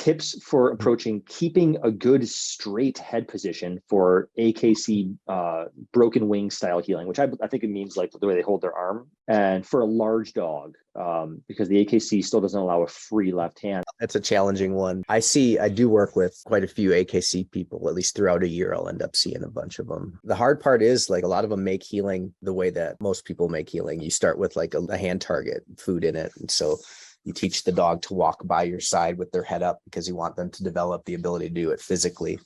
tips for approaching keeping a good straight head position for AKC broken wing style healing, which I think it means like the way they hold their arm, and for a large dog, because the AKC still doesn't allow a free left hand. That's a challenging one. I do work with quite a few AKC people, at least throughout a year. I'll end up seeing a bunch of them. The hard part is like a lot of them make healing the way that most people make healing. You start with like a hand target, food in it. And so you teach the dog to walk by your side with their head up because you want them to develop the ability to do it physically.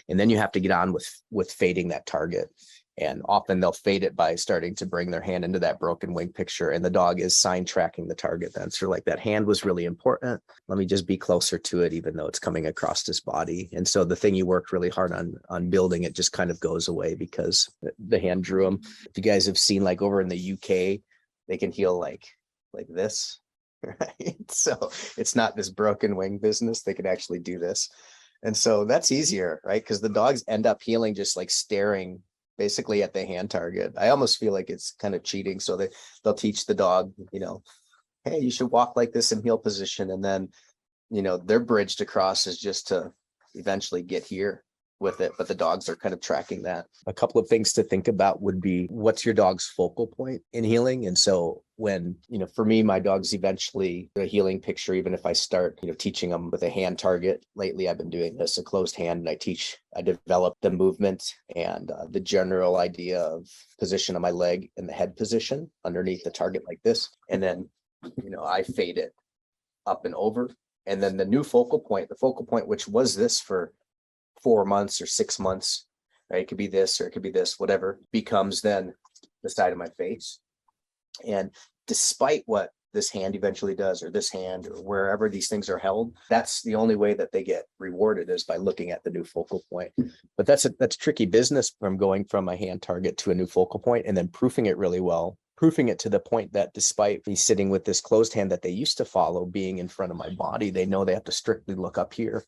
And then you have to get on with fading that target. And often they'll fade it by starting to bring their hand into that broken wing picture. And the dog is sign tracking the target then. So like that hand was really important. Let me just be closer to it, even though it's coming across his body. And so the thing you worked really hard on building, it just kind of goes away because the hand drew them. If you guys have seen like over in the UK, they can heal like this, right? So it's not this broken wing business. They can actually do this. And so that's easier, right? Because the dogs end up healing just like staring basically at the hand target. I almost feel like it's kind of cheating. So they'll teach the dog, hey, you should walk like this in heel position. And then, they're bridged across is just to eventually get here with it. But the dogs are kind of tracking that. A couple of things to think about would be, what's your dog's focal point in healing? And so when, for me, my dog's eventually a healing picture, even if I start, teaching them with a hand target. Lately, I've been doing this, a closed hand, and I develop the movement and the general idea of position of my leg and the head position underneath the target like this. And then, I fade it up and over. And then the focal point, which was this for 4 months or 6 months, right? It could be this or it could be this, whatever, becomes then the side of my face. And despite what this hand eventually does, or this hand, or wherever these things are held, that's the only way that they get rewarded is by looking at the new focal point. But that's tricky business from going from a hand target to a new focal point and then proofing it really well. Proofing it to the point that despite me sitting with this closed hand that they used to follow being in front of my body, they know they have to strictly look up here